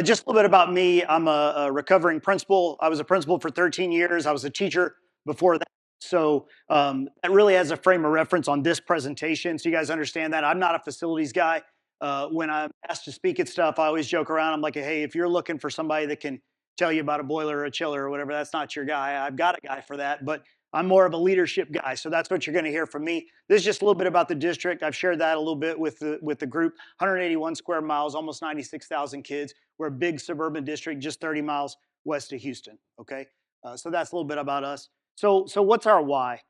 Just a little bit about me. I'm a recovering principal. I was a principal for 13 years. I was a teacher before that. So that really has a frame of reference on this presentation. So you guys understand that. I'm not a facilities guy. When I'm asked to speak at stuff, I always joke around. I'm like, hey, if you're looking for somebody that can tell you about a boiler or a chiller or whatever, that's not your guy. I've got a guy for that. But I'm more of a leadership guy. So that's what you're going to hear from me. This is just a little bit about the district. I've shared that a little bit with the group. 181 square miles, almost 96,000 kids. We're a big suburban district, just 30 miles west of Houston. Okay, so that's a little bit about us. So what's our why?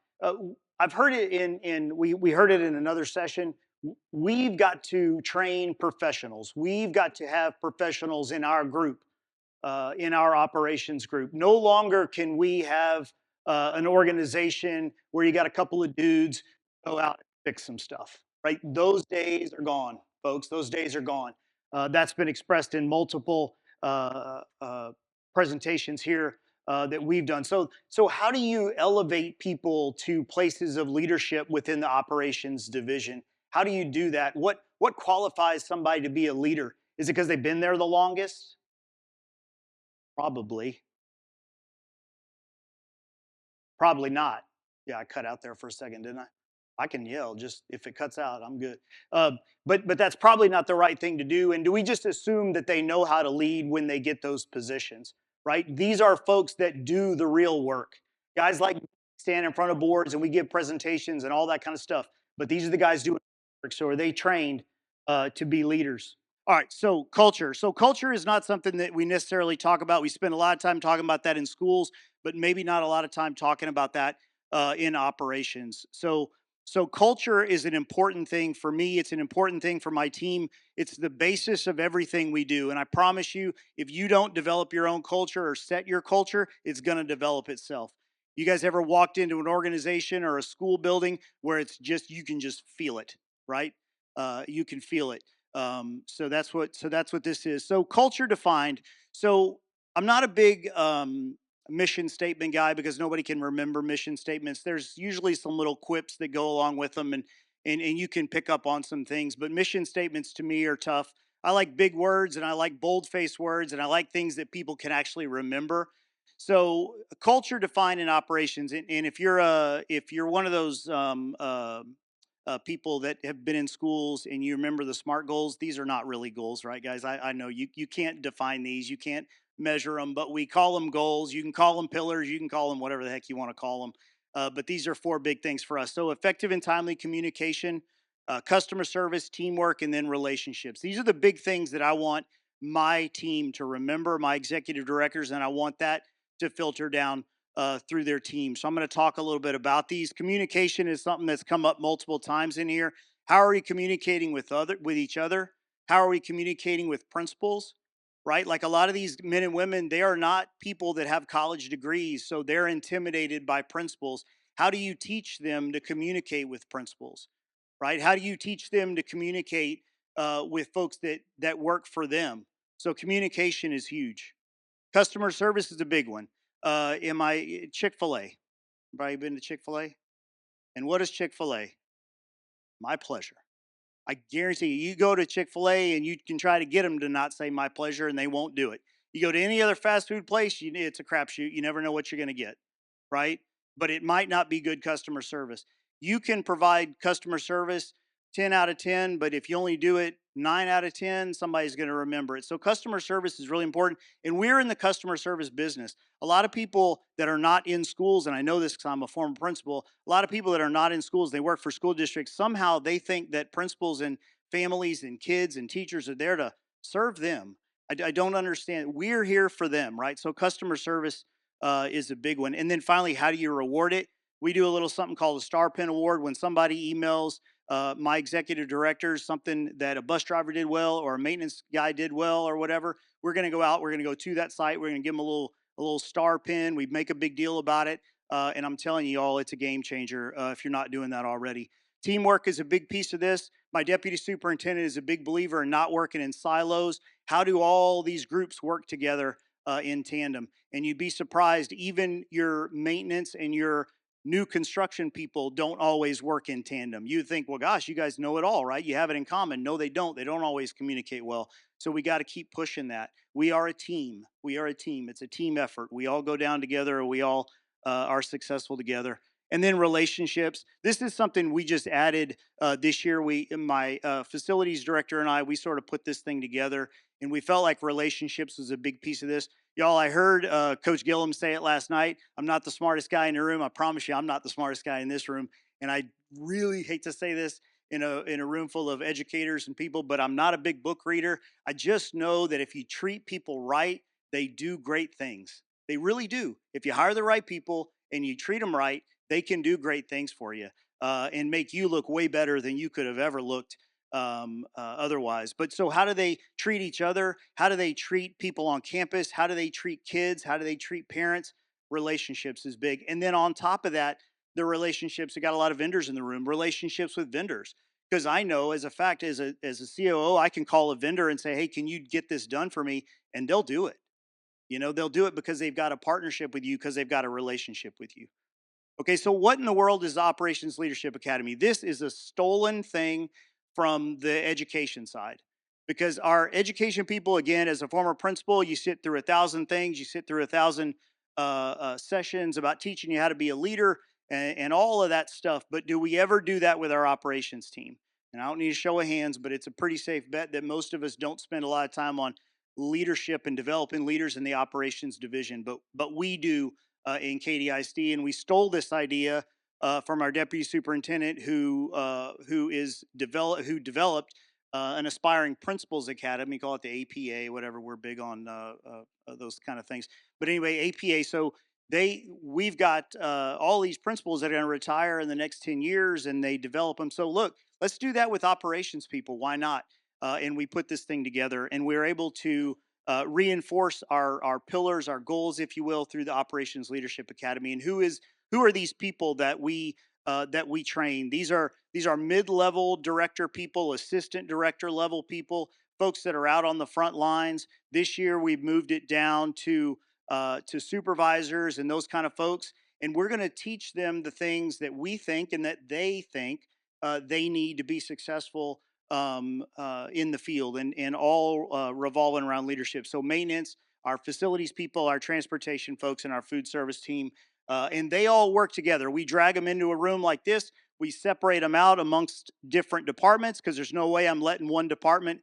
I've heard it we heard it in another session. We've got to train professionals. We've got to have professionals in our group, in our operations group. No longer can we have an organization where you got a couple of dudes go out and fix some stuff. Right? Those days are gone, folks. Those days are gone. That's been expressed in multiple presentations here that we've done. So how do you elevate people to places of leadership within the operations division? How do you do that? What qualifies somebody to be a leader? Is it because they've been there the longest? Probably. Probably not. Yeah, I cut out there for a second, didn't I? I can yell. Just if it cuts out, I'm good. But that's probably not the right thing to do. And do we just assume that they know how to lead when they get those positions? Right? These are folks that do the real work. Guys like stand in front of boards and we give presentations and all that kind of stuff. But these are the guys doing work. So are they trained to be leaders? All right, so culture. So culture is not something that we necessarily talk about. We spend a lot of time talking about that in schools, but maybe not a lot of time talking about that in operations. So culture is an important thing for me. It's an important thing for my team. It's the basis of everything we do. And I promise you, if you don't develop your own culture or set your culture, it's going to develop itself. You guys ever walked into an organization or a school building where it's just you can just feel it, right? You can feel it. So that's what this is. So culture defined. So I'm not a big mission statement guy because nobody can remember mission statements. There's usually some little quips that go along with them, and you can pick up on some things. But mission statements to me are tough. I like big words and I like bold-faced words and I like things that people can actually remember. So culture defined in operations, and if you're one of those people that have been in schools and you remember the SMART goals, these are not really goals, right, guys? I know you can't define these, you can't measure them, but we call them goals. You can call them pillars, you can call them whatever the heck you want to call them. But these are four big things for us. So effective and timely communication, customer service, teamwork, and then relationships. These are the big things that I want my team to remember, my executive directors, and I want that to filter down through their team. So I'm going to talk a little bit about these. Communication is something that's come up multiple times in here. How are we communicating with each other? How are we communicating with principals? Right? Like a lot of these men and women, they are not people that have college degrees, so they're intimidated by principals. How do you teach them to communicate with principals? Right? How do you teach them to communicate with folks that work for them? So communication is huge. Customer service is a big one. Am I Chick-fil-A? Everybody been to Chick-fil-A? And what is Chick-fil-A? My pleasure. I guarantee you, you go to Chick-fil-A and you can try to get them to not say my pleasure and they won't do it. You go to any other fast food place, it's a crapshoot. You never know what you're going to get, right? But it might not be good customer service. You can provide customer service 10 out of 10, but if you only do it 9 out of 10, somebody's going to remember it. So customer service is really important. And we're in the customer service business. A lot of people that are not in schools, and I know this because I'm a former principal, a lot of people that are not in schools, they work for school districts, somehow they think that principals and families and kids and teachers are there to serve them. I don't understand. We're here for them, right? So customer service is a big one. And then finally, how do you reward it? We do a little something called a Star Pin Award. When somebody emails my executive directors something that a bus driver did well or a maintenance guy did well or whatever, we're going to go out. We're going to go to that site. We're going to give them a little star pin. We make a big deal about it. And I'm telling you all, it's a game changer if you're not doing that already. Teamwork is a big piece of this. My deputy superintendent is a big believer in not working in silos. How do all these groups work together in tandem? And you'd be surprised, even your maintenance and your new construction people don't always work in tandem. You think, well, gosh, you guys know it all, right? You have it in common. No, they don't. They don't always communicate well. So we got to keep pushing that. We are a team. We are a team. It's a team effort. We all go down together. We all are successful together. And then relationships. This is something we just added this year. My facilities director and I, we sort of put this thing together, and we felt like relationships was a big piece of this. Y'all, I heard Coach Gillum say it last night. I'm not the smartest guy in the room. I promise you, I'm not the smartest guy in this room. And I really hate to say this in a room full of educators and people, but I'm not a big book reader. I just know that if you treat people right, they do great things. They really do. If you hire the right people and you treat them right, they can do great things for you and make you look way better than you could have ever looked otherwise. But so, how do they treat each other? How do they treat people on campus? How do they treat kids? How do they treat parents? Relationships is big. And then on top of that, the relationships, we got a lot of vendors in the room, relationships with vendors. Because I know as a fact, as a COO, I can call a vendor and say, hey, can you get this done for me? And they'll do it. You know, they'll do it because they've got a partnership with you, because they've got a relationship with you. Okay, so what in the world is the Operations Leadership Academy? This is a stolen thing from the education side, because our education people, again, as a former principal, you sit through 1,000 things, you sit through 1,000 sessions about teaching you how to be a leader and all of that stuff. But do we ever do that with our operations team? And I don't need a show of hands, but it's a pretty safe bet that most of us don't spend a lot of time on leadership and developing leaders in the operations division, but we do in Katy ISD, and we stole this idea from our deputy superintendent, who developed an aspiring principals academy. Call it the APA, whatever. We're big on those kind of things. But anyway, APA. So we've got all these principals that are going to retire in the next 10 years, and they develop them. So look, let's do that with operations people. Why not? And we put this thing together, and we're able to reinforce our pillars, our goals, if you will, through the Operations Leadership Academy. And who are these people that we train? These are mid-level director people, assistant director level people, folks that are out on the front lines. This year we've moved it down to supervisors and those kind of folks, and we're going to teach them the things that we think and that they think they need to be successful in the field, and all revolving around leadership. So maintenance, our facilities people, our transportation folks, and our food service team, and they all work together. We drag them into a room like this. We separate them out amongst different departments, because there's no way I'm letting one department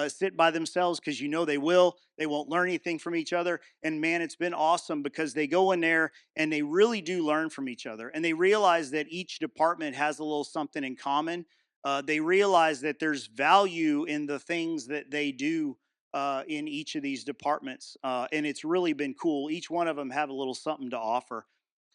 sit by themselves, because you know they will. They won't learn anything from each other. And man, it's been awesome, because they go in there and they really do learn from each other. And they realize that each department has a little something in common. They realize that there's value in the things that they do in each of these departments. And it's really been cool. Each one of them have a little something to offer.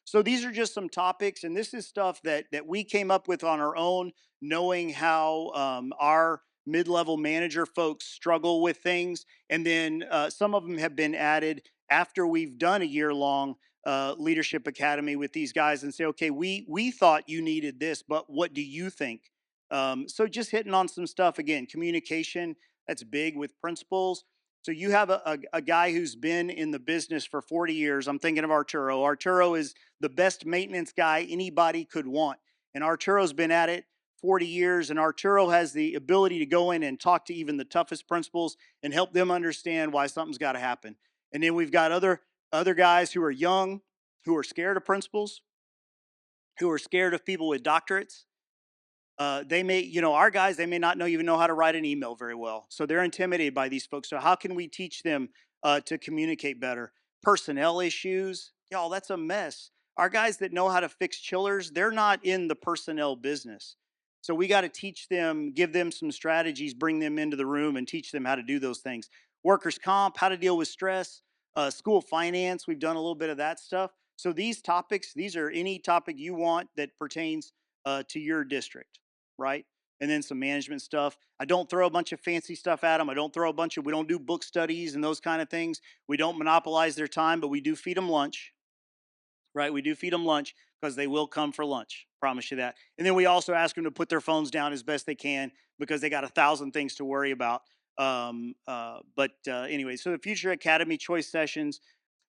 So these are just some topics, and this is stuff that we came up with on our own, knowing how our mid-level manager folks struggle with things, and then some of them have been added after we've done a year-long leadership academy with these guys, and say, okay, we thought you needed this, but what do you think? So just hitting on some stuff again, communication, that's big with principals. So you have a guy who's been in the business for 40 years. I'm thinking of Arturo. Arturo is the best maintenance guy anybody could want. And Arturo's been at it 40 years, and Arturo has the ability to go in and talk to even the toughest principals and help them understand why something's got to happen. And then we've got other guys who are young, who are scared of principals, who are scared of people with doctorates. They may, our guys, they may not even know how to write an email very well. So they're intimidated by these folks. So how can we teach them to communicate better? Personnel issues, y'all, that's a mess. Our guys that know how to fix chillers, they're not in the personnel business. So we got to teach them, give them some strategies, bring them into the room and teach them how to do those things. Workers' comp, how to deal with stress, school finance, we've done a little bit of that stuff. So these topics, these are any topic you want that pertains to your district, right? And then some management stuff. I don't throw a bunch of fancy stuff at them. We don't do book studies and those kind of things. We don't monopolize their time, but we do feed them lunch, right? We do feed them lunch, because they will come for lunch. Promise you that. And then we also ask them to put their phones down as best they can, because they got 1,000 things to worry about. Anyway, so the Future Academy choice sessions,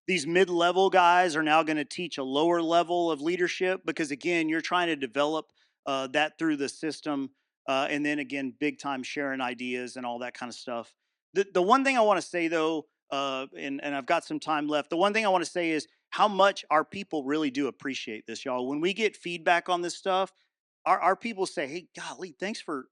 These mid-level guys are now going to teach a lower level of leadership because, again, you're trying to develop that through the system. And then again, big time sharing ideas and all that kind of stuff. The one thing I want to say though, and I've got some time left. The one thing I want to say is how much our people really do appreciate this, y'all. When we get feedback on this stuff, our people say, "Hey, golly, thanks for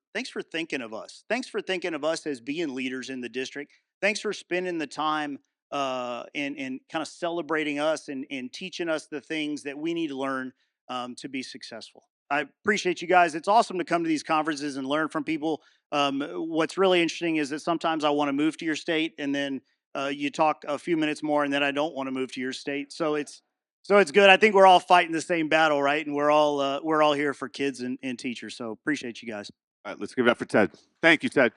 thinking of us. Thanks for thinking of us as being leaders in the district. Thanks for spending the time and kind of celebrating us and teaching us the things that we need to learn to be successful." I appreciate you guys. It's awesome to come to these conferences and learn from people. What's really interesting is that sometimes I want to move to your state, and then you talk a few minutes more, and then I don't want to move to your state. So it's good. I think we're all fighting the same battle, right? And we're all here for kids and teachers. So appreciate you guys. All right, let's give it up for Ted. Thank you, Ted.